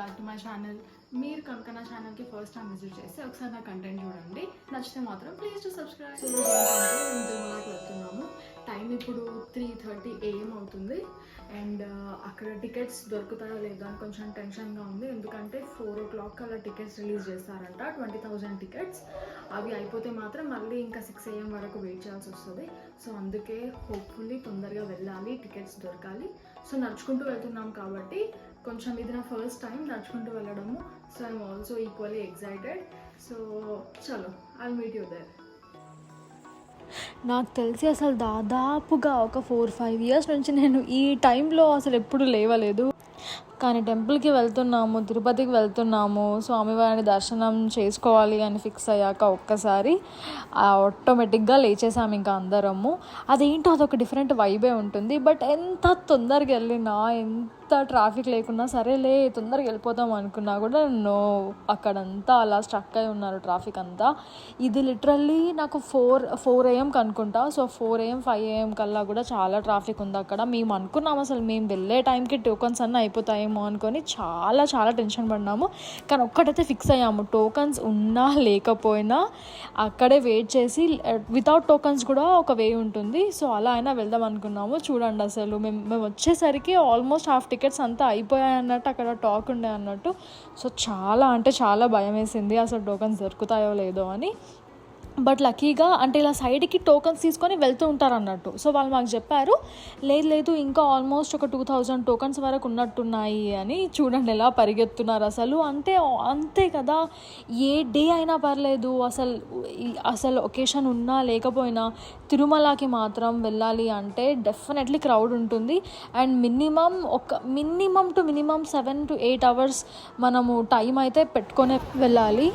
Back to my channel. మీరు కనుక నా ఛానల్కి ఫస్ట్ టైం విజిట్ చేస్తే ఒకసారి నా కంటెంట్ చూడండి, నచ్చితే మాత్రం ప్లీజ్ టు సబ్స్క్రైబ్. సో మేము తిరుమలకి వెళ్తున్నాము. టైం ఇప్పుడు 3:30 AM అవుతుంది. అండ్ అక్కడ టికెట్స్ దొరుకుతాయో లేదో అని కొంచెం టెన్షన్గా ఉంది, ఎందుకంటే 4 o'clock అలా టికెట్స్ రిలీజ్ చేస్తారంట, 20,000 టికెట్స్. అవి అయిపోతే మాత్రం మళ్ళీ ఇంకా 6 AM వరకు వెయిట్ చేయాల్సి వస్తుంది. సో అందుకే హోప్ఫుల్లీ తొందరగా వెళ్ళాలి, టికెట్స్ దొరకాలి. సో నడుచుకుంటూ వెళ్తున్నాం కాబట్టి కొంచెం ఇది నా ఫస్ట్ టైం నడుచుకుంటూ వెళ్ళడము. So I'm also equally excited. So చలో, ఐల్ మీట్ యూ దేర్. నాకు తెలిసి అసలు దాదాపుగా ఒక 4-5 years నుంచి నేను ఈ టైంలో అసలు ఎప్పుడు లేవలేదు. కానీ టెంపుల్కి వెళ్తున్నాము, తిరుపతికి వెళ్తున్నాము, స్వామివారిని దర్శనం చేసుకోవాలి అని ఫిక్స్ అయ్యాక ఒక్కసారి ఆటోమేటిక్గా లేచేసాము ఇంకా అందరము. అదేంటో అదొక డిఫరెంట్ వైబే ఉంటుంది. బట్ ఎంత తొందరగా వెళ్ళినా, ఎంత ట్రాఫిక్ లేకున్నా సరేలే తొందరగా వెళ్ళిపోతాం అనుకున్నా కూడా నో, అక్కడంతా అలా స్ట్రక్ అయి ఉన్నారు ట్రాఫిక్ అంతా. ఇది లిటరల్లీ నాకు 4 AM అనుకుంటా. సో 4 AM 5 AM కల్లా కూడా చాలా ట్రాఫిక్ ఉంది అక్కడ. మేము అనుకున్నాం అసలు మేము వెళ్ళే టైంకి టోకన్స్ అన్నీ అయిపోతాయేమో అనుకొని చాలా చాలా టెన్షన్ పడినాము. కానీ ఒక్కటైతే ఫిక్స్ అయ్యాము, టోకన్స్ ఉన్నా లేకపోయినా అక్కడే వెయిట్ చేసి వితౌట్ టోకన్స్ కూడా ఒక వే ఉంటుంది. సో అలా అయినా వెళ్దాం అనుకున్నాము. చూడండి అసలు మేము వచ్చేసరికి ఆల్మోస్ట్ హాఫ్ టికెట్స్ అంతా అయిపోయాయి అన్నట్టు అక్కడ టాక్ ఉండే అన్నట్టు. సో చాలా అంటే చాలా భయం వేసింది అసలు టోకన్స్ దొరుకుతాయో లేదో అని. బట్ లక్కీగా అంటే ఇలా సైడ్కి టోకన్స్ తీసుకొని వెళ్తూ ఉంటారు అన్నట్టు. సో వాళ్ళు మాకు చెప్పారు, లేదు ఇంకా ఆల్మోస్ట్ ఒక 2,000 టోకన్స్ వరకు ఉన్నట్టున్నాయి అని. చూడండి ఎలా పరిగెత్తున్నారు అసలు. అంతే కదా, ఏ డే అయినా పర్లేదు, అసలు ఒకేషన్ ఉన్నా లేకపోయినా తిరుమలకి మాత్రం వెళ్ళాలి అంటే డెఫినెట్లీ క్రౌడ్ ఉంటుంది. And minimum to minimum 7 to 8 hours మనము టైం అయితే పెట్టుకొని వెళ్ళాలి.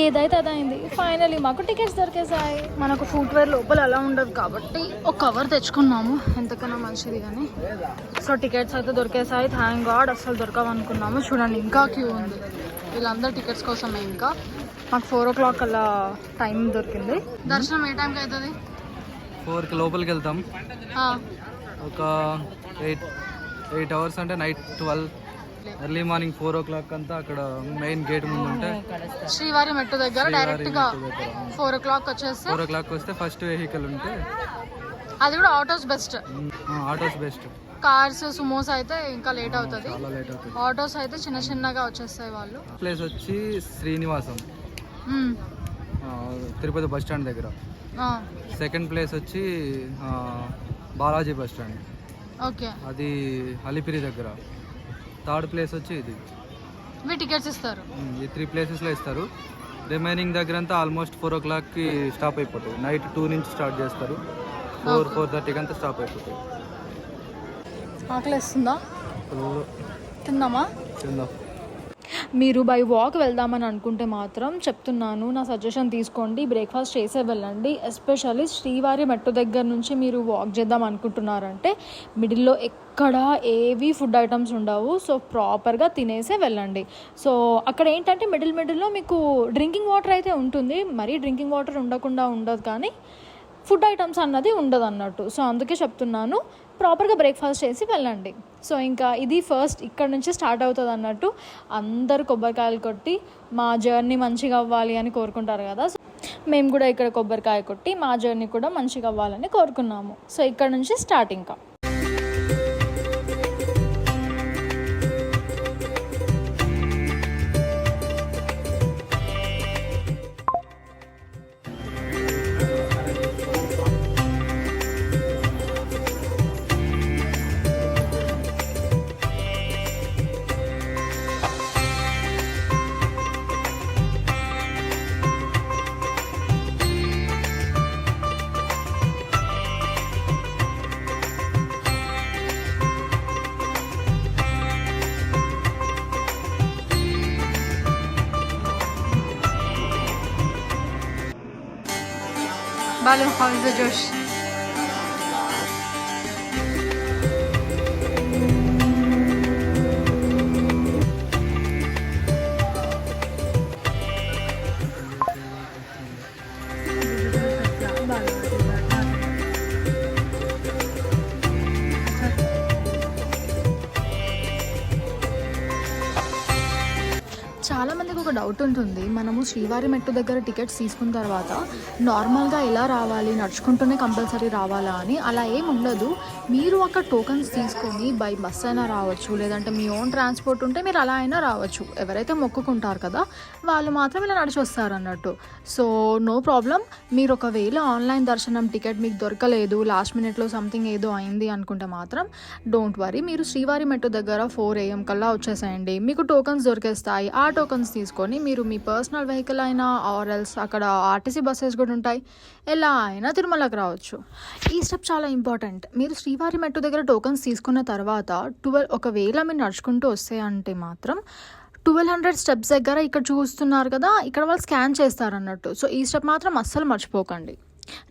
ఏదైతే అదైంది, ఫైనలీ మాకు టికెట్స్ దొరికేసాయి. మనకు ఫుట్వేర్ లోపల అలా ఉండదు కాబట్టి ఒక కవర్ తెచ్చుకున్నాము, ఎంతకన్నా మంచిది అని. సో టికెట్స్ అయితే దొరికేసాయి, థ్యాంక్ గాడ్. అసలు దొరకవనుకున్నాము. చూడండి ఇంకా క్యూ ఉంది వీళ్ళందరూ టికెట్స్ కోసమే. ఇంకా మాకు 4 o'clock అలా టైం దొరికింది. దర్శనం ఏ టైంకి అవుతుంది? 4కి లోపలికి వెళ్తాం. ఒక 8 hours అంటే నైట్ 12, ఎర్లీ మార్నింగ్ 4 o'clock అంతా అక్కడ మెయిన్ గేట్ ముందు ఉంటే శ్రీవారి మెట్టు దగ్గర డైరెక్ట్ గా 4 o'clock వచ్చేస్తే 4 o'clock వస్తే ఫస్ట్ వెహికల్ ఉంటే అది కూడా ఆటోస్ బెస్ట్. కార్స్ సుమోస్ అయితే ఇంకా లేట్ అవుతుంది, ఆటోస్ అయితే చిన్నగా వచ్చేస్తాయి వాళ్ళు. ప్లేస్ వచ్చి శ్రీనివాసం, తిరుపతి బస్ స్టాండ్ దగ్గర. సెకండ్ ప్లేస్ వచ్చి బాలాజీ బస్ స్టాండ్, ఓకే, అది అలిపిరి దగ్గర. థర్డ్ ప్లేస్ వచ్చి ఇది. టికెట్స్ ఇస్తారు, ఈ 3 ప్లేసెస్లో ఇస్తారు. రిమైనింగ్ దగ్గర అంతా ఆల్మోస్ట్ 4 o'clockకి స్టాప్ అయిపోతుంది. నైట్ 2 నుంచి స్టార్ట్ చేస్తారు, 4-4:30కి అంతా స్టాప్ అయిపోతుంది. ఆకలిస్తుందా? తిందామా? తిందాం. మీరు బై వాక్ వెళ్దామని అనుకుంటే మాత్రం చెప్తున్నాను, నా సజెషన్ తీసుకోండి, బ్రేక్ఫాస్ట్ చేసే వెళ్ళండి. ఎస్పెషల్లీ శ్రీవారి మెట్టు దగ్గర నుంచి మీరు వాక్ చేద్దాం అనుకుంటున్నారంటే మిడిల్లో ఎక్కడ ఏవి ఫుడ్ ఐటమ్స్ ఉండవు. సో ప్రాపర్గా తినేసే వెళ్ళండి. సో అక్కడ ఏంటంటే మిడిల్లో మీకు డ్రింకింగ్ వాటర్ అయితే ఉంటుంది, మరీ డ్రింకింగ్ వాటర్ ఉండకుండా ఉండదు, కానీ ఫుడ్ ఐటమ్స్ అన్నది ఉండదు అన్నట్టు. సో అందుకే చెప్తున్నాను, ప్రాపర్గా బ్రేక్ఫాస్ట్ చేసి వెళ్ళండి. సో ఇంకా ఇది ఫస్ట్ ఇక్కడ నుంచి స్టార్ట్ అవుతుంది అన్నట్టు. అందరు కొబ్బరికాయలు కొట్టి మా జర్నీ మంచిగా అవ్వాలి అని కోరుకుంటారు కదా. సో మేము కూడా ఇక్కడ కొబ్బరికాయ కొట్టి మా జర్నీ కూడా మంచిగా అవ్వాలని కోరుకున్నాము. సో ఇక్కడ నుంచి స్టార్ట్ ఇంకా. Balu, how is the Josh? ఒక డౌట్ ఉంటుంది, మనము శ్రీవారి మెట్టు దగ్గర టికెట్స్ తీసుకున్న తర్వాత నార్మల్గా ఎలా రావాలి, నడుచుకుంటూనే కంపల్సరీ రావాలా అని. అలా ఏమి ఉండదు. మీరు అక్కడ టోకన్స్ తీసుకొని బై బస్ అయినా రావచ్చు, లేదంటే మీ ఓన్ ట్రాన్స్పోర్ట్ ఉంటే మీరు అలా అయినా రావచ్చు. ఎవరైతే మొక్కుకుంటారు కదా వాళ్ళు మాత్రం ఇలా నడిచి వస్తారు అన్నట్టు. So no problem. మీరు ఒకవేళ ఆన్లైన్ దర్శనం టికెట్ మీకు దొరకలేదు, లాస్ట్ మినిట్లో సంథింగ్ ఏదో అయింది అనుకుంటే మాత్రం డోంట్ వరీ. మీరు శ్రీవారి మెట్టు దగ్గర 4 AM కల్లా వచ్చేసేయండి. మీకు టోకన్స్ దొరికేస్తాయి. ఆ టోకన్స్ తీసుకొని మీరు మీ పర్సనల్ వెహికల్ అయినా ఆర్ ఎల్స్ అక్కడ ఆర్టీసీ బస్సెస్ కూడా ఉంటాయి, ఎలా అయినా తిరుమలకి రావచ్చు. ఈ స్టెప్ చాలా ఇంపార్టెంట్. మీరు శ్రీవారి మెట్టు దగ్గర టోకన్స్ తీసుకున్న తర్వాత ఒకవేళ మీరు నడుచుకుంటూ వస్తే అంటే మాత్రం 1200 స్టెప్స్ దగ్గర ఇక్కడ చూస్తున్నారు కదా, ఇక్కడ వాళ్ళు స్కాన్ చేస్తారు అన్నట్టు. సో ఈ స్టెప్ మాత్రం అస్సలు మర్చిపోకండి.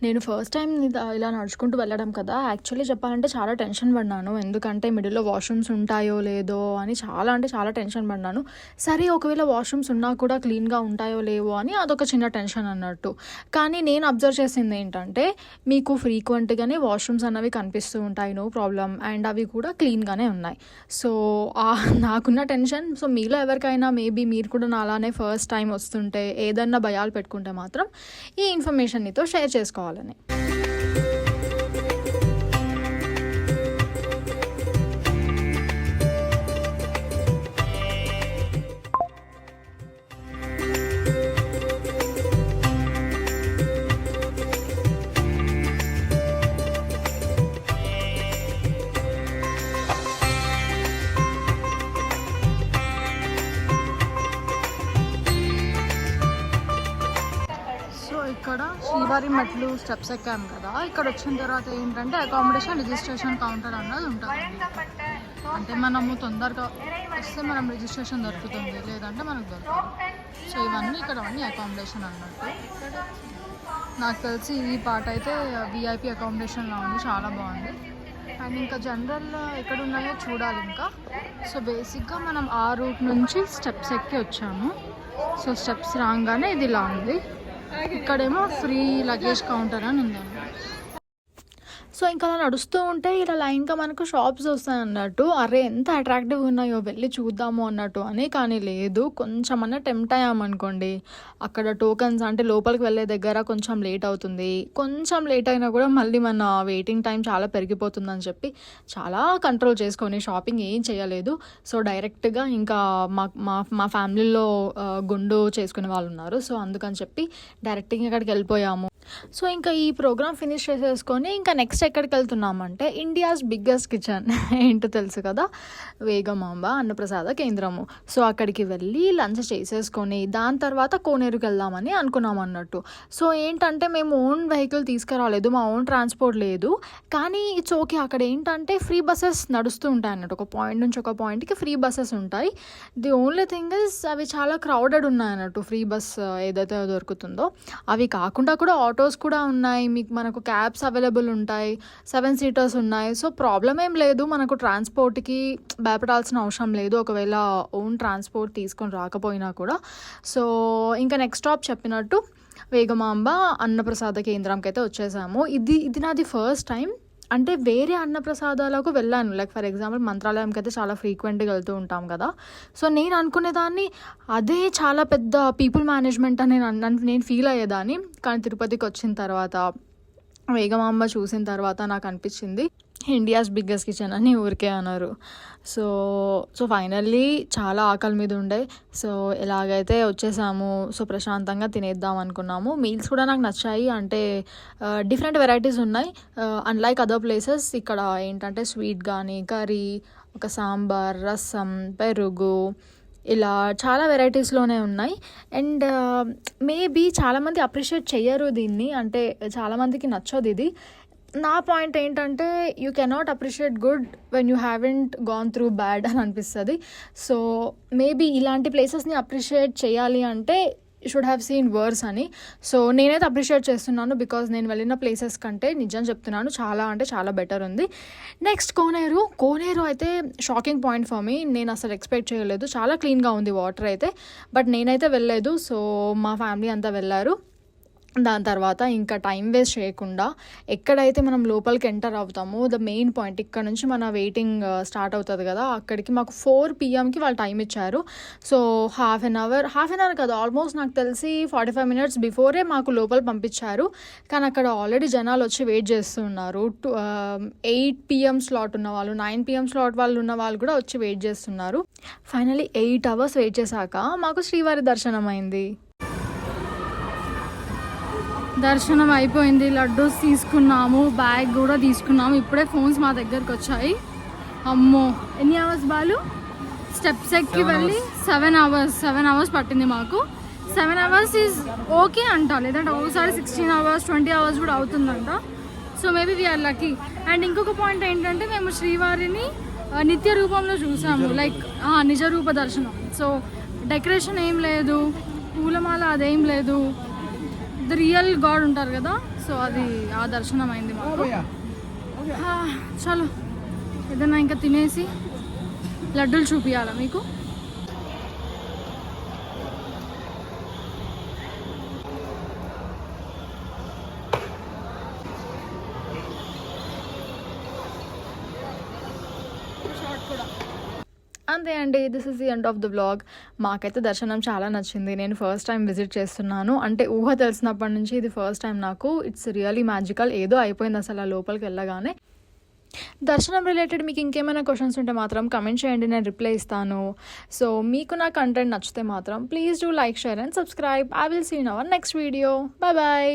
నేను ఫస్ట్ టైం ఇలా నడుచుకుంటూ వెళ్ళడం కదా, యాక్చువల్లీ చెప్పాలంటే చాలా టెన్షన్ పడినాను. ఎందుకంటే మిడిల్లో వాష్రూమ్స్ ఉంటాయో లేదో అని చాలా టెన్షన్ పడినాను. సరే ఒకవేళ వాష్రూమ్స్ ఉన్నా కూడా క్లీన్గా ఉంటాయో లేవో అని అదొక చిన్న టెన్షన్ అన్నట్టు. కానీ నేను అబ్జర్వ్ చేసింది ఏంటంటే మీకు ఫ్రీక్వెంట్గానే వాష్రూమ్స్ అన్నవి కనిపిస్తూ ఉంటాయి, నో ప్రాబ్లం. అండ్ అవి కూడా క్లీన్గానే ఉన్నాయి. సో నాకున్న టెన్షన్, సో మీలో ఎవరికైనా మేబీ మీరు కూడా నా అలానే ఫస్ట్ టైం వస్తుంటే ఏదన్నా భయాలు పెట్టుకుంటే మాత్రం ఈ ఇన్ఫర్మేషన్ నీతో షేర్ చేసుకోవాలని. ఇక్కడ శ్రీవారి మెట్లు స్టెప్స్ ఎక్కాం కదా, ఇక్కడ వచ్చిన తర్వాత ఏంటంటే అకామిడేషన్ రిజిస్ట్రేషన్ కౌంటర్ అన్నది ఉంటుంది. అంటే మనము తొందరగా వస్తే మనం రిజిస్ట్రేషన్ దొరుకుతుంది, లేదంటే మనకు దొరకదు. సో ఇవన్నీ ఇక్కడ అన్నీ అకామిడేషన్ అన్నట్టు. నాకు తెలిసి ఈ పార్ట్ అయితే విఐపి అకామిడేషన్లో ఉంది, చాలా బాగుంది. అండ్ ఇంకా జనరల్ ఎక్కడ ఉన్నాయో చూడాలి ఇంకా. సో బేసిక్గా మనం ఆ రూట్ నుంచి స్టెప్స్ ఎక్కి వచ్చాము. సో స్టెప్స్ రాగానే ఇది ఇలా ఉంది. ఇక్కడేమో ఫ్రీ లగేజ్ కౌంటర్ అని ఉంది. సో ఇంకా అలా నడుస్తూ ఉంటే ఇలా లైన్గా మనకు షాప్స్ వస్తాయి అన్నట్టు. అరే ఎంత అట్రాక్టివ్గా ఉన్నాయో వెళ్ళి చూద్దాము అన్నట్టు అని. కానీ లేదు, కొంచెం అన్న టెంప్ట్ అయ్యామనుకోండి, అక్కడ టోకన్స్ అంటే లోపలికి వెళ్ళే దగ్గర కొంచెం లేట్ అవుతుంది. కొంచెం లేట్ అయినా కూడా మళ్ళీ మన వెయిటింగ్ టైం చాలా పెరిగిపోతుందని చెప్పి చాలా కంట్రోల్ చేసుకొని షాపింగ్ ఏం చేయలేదు. సో డైరెక్ట్గా ఇంకా మా ఫ్యామిలీలో గుండు చేసుకునే వాళ్ళు ఉన్నారు. సో అందుకని చెప్పి డైరెక్ట్గా ఇక్కడికి వెళ్ళిపోయాము. సో ఇంకా ఈ ప్రోగ్రామ్ ఫినిష్ చేసేసుకొని ఇంకా నెక్స్ట్ ఎక్కడికి వెళ్తున్నామంటే ఇండియాస్ బిగ్గెస్ట్ కిచెన్ ఏంటో తెలుసు కదా, వేగమాంబ అన్నప్రసాద కేంద్రము. సో అక్కడికి వెళ్ళి లంచ్ చేసేసుకొని దాని తర్వాత కోనేరుకి వెళ్దామని అనుకున్నాం అన్నట్టు. సో ఏంటంటే మేము ఓన్ వెహికల్ తీసుకురాలేదు, మా ఓన్ ట్రాన్స్పోర్ట్ లేదు. కానీ ఇట్స్ ఓకే, అక్కడ ఏంటంటే ఫ్రీ బస్సెస్ నడుస్తూ ఉంటాయి అన్నట్టు. ఒక పాయింట్ నుంచి ఒక పాయింట్కి ఫ్రీ బస్సెస్ ఉంటాయి. ది ఓన్లీ థింగ్ ఇస్ అవి చాలా క్రౌడెడ్ ఉన్నాయి అన్నట్టు. ఫ్రీ బస్ ఏదైతే దొరుకుతుందో అవి కాకుండా కూడా ఆటోస్ కూడా ఉన్నాయి, మనకు క్యాబ్స్ అవైలబుల్ ఉంటాయి, 7 సీటర్స్ ఉన్నాయి. సో ప్రాబ్లం ఏం లేదు, మనకు ట్రాన్స్పోర్ట్కి భయపడాల్సిన అవసరం లేదు ఒకవేళ ఓన్ ట్రాన్స్పోర్ట్ తీసుకొని రాకపోయినా కూడా. సో ఇంకా నెక్స్ట్ స్టాప్ చెప్పినట్టు వేగమాంబ అన్నప్రసాద కేంద్రంకి అయితే వచ్చేసాము. ఇది నాది ఫస్ట్ టైం. అంటే వేరే అన్నప్రసాదాలకు వెళ్ళాను, లైక్ ఫర్ ఎగ్జాంపుల్ మంత్రాలయంకి అయితే చాలా ఫ్రీక్వెంట్గా వెళ్తూ ఉంటాం కదా. సో నేను అనుకునేదాన్ని అదే చాలా పెద్ద పీపుల్ మేనేజ్మెంట్ అని నేను ఫీల్ అయ్యేదాన్ని. కానీ తిరుపతికి వచ్చిన తర్వాత వేగమాంబ చూసిన తర్వాత నాకు అనిపించింది ఇండియాస్ బిగ్గెస్ట్ కిచెన్ అని ఊరికే అన్నారు. సో ఫైనల్లీ చాలా ఆకలి మీద ఉండే. సో ఎలాగైతే వచ్చేసాము. సో ప్రశాంతంగా తినేద్దాం అనుకున్నాము. మీల్స్ కూడా నాకు నచ్చాయి. అంటే డిఫరెంట్ వెరైటీస్ ఉన్నాయి. అన్లైక్ అదర్ ప్లేసెస్ ఇక్కడ ఏంటంటే స్వీట్ కానీ కర్రీ, ఒక సాంబార్, రసం, పెరుగు, ఇలా చాలా వెరైటీస్లోనే ఉన్నాయి. అండ్ మేబీ చాలామంది అప్రిషియేట్ చెయ్యరు దీన్ని, అంటే చాలామందికి నచ్చదు ఇది. నా పాయింట్ ఏంటంటే you cannot appreciate good when you haven't gone through bad అని అనిపిస్తుంది. సో మేబీ ఇలాంటి ప్లేసెస్ని అప్రిషియేట్ చేయాలి అంటే షుడ్ హ్యావ్ సీన్ వర్స్ అని. సో నేనైతే అప్రిషియేట్ చేస్తున్నాను, బికాజ్ నేను వెళ్ళిన ప్లేసెస్ కంటే నిజం చెప్తున్నాను చాలా అంటే చాలా బెటర్ ఉంది. నెక్స్ట్ కోనేరు అయితే షాకింగ్ పాయింట్ ఫర్ మీ. నేను అసలు ఎక్స్పెక్ట్ చేయలేదు. చాలా క్లీన్గా ఉంది వాటర్ అయితే, బట్ నేనైతే వెళ్ళలేదు. సో మా ఫ్యామిలీ అంతా వెళ్ళారు. దాని తర్వాత ఇంకా టైం వేస్ట్ చేయకుండా ఎక్కడైతే మనం లోపలికి ఎంటర్ అవుతామో ద మెయిన్ పాయింట్ ఇక్కడ నుంచి మన వెయిటింగ్ స్టార్ట్ అవుతుంది కదా, అక్కడికి మాకు 4 PM వాళ్ళు టైం ఇచ్చారు. సో హాఫ్ అన్ అవర్ కాదు, ఆల్మోస్ట్ నాకు తెలిసి 45 minutes బిఫోరే మాకు లోపల పంపించారు. కానీ అక్కడ ఆల్రెడీ జనాలు వచ్చి వెయిట్ చేస్తున్నారు. 8 PM స్లాట్ ఉన్న వాళ్ళు, 9 PM స్లాట్ వాళ్ళు ఉన్న వాళ్ళు కూడా వచ్చి వెయిట్ చేస్తున్నారు. ఫైనలీ 8 hours వెయిట్ చేశాక మాకు శ్రీవారి దర్శనం అయింది. దర్శనం అయిపోయింది, లడ్డూస్ తీసుకున్నాము, బ్యాగ్ కూడా తీసుకున్నాము. ఇప్పుడే ఫోన్స్ మా దగ్గరకు వచ్చాయి. అమ్మో ఎన్ని అవర్స్ బాలు? స్టెప్స్ ఎక్కి వెళ్ళి 7 hours పట్టింది మాకు. 7 hours ఈజ్ ఓకే అంట, లేదంటే ఒకసారి 16 hours 20 hours కూడా అవుతుందంట. So maybe we're lucky. And ఇంకొక పాయింట్ ఏంటంటే మేము శ్రీవారిని నిత్య రూపంలో చూసాము, లైక్ నిజ రూప దర్శనం. సో డెకరేషన్ ఏం లేదు, పూలమాల అదేం లేదు, ద రియల్ గాడ్ ఉంటారు కదా, సో అది ఆ దర్శనం అయింది మాకు. చలో ఏదైనా ఇంకా తినేసి లడ్డూలు చూపించాలా మీకు? అంతే అండి, this is the end of the vlog. మాకైతే దర్శనం చాలా నచ్చింది. నేను ఫస్ట్ టైం విజిట్ చేస్తున్నాను, అంటే ఊహ తెలిసినప్పటి నుంచి ఇది ఫస్ట్ టైం నాకు. It's really magical. ఏదో అయిపోయింది అసలు ఆ లోపలికి వెళ్ళగానే. దర్శనం రిలేటెడ్ మీకు ఇంకేమైనా క్వశ్చన్స్ ఉంటే మాత్రం కమెంట్ చేయండి, నేను రిప్లై ఇస్తాను. సో మీకు నా కంటెంట్ నచ్చితే మాత్రం please do like, share and subscribe. I will see you in our next video. Bye bye.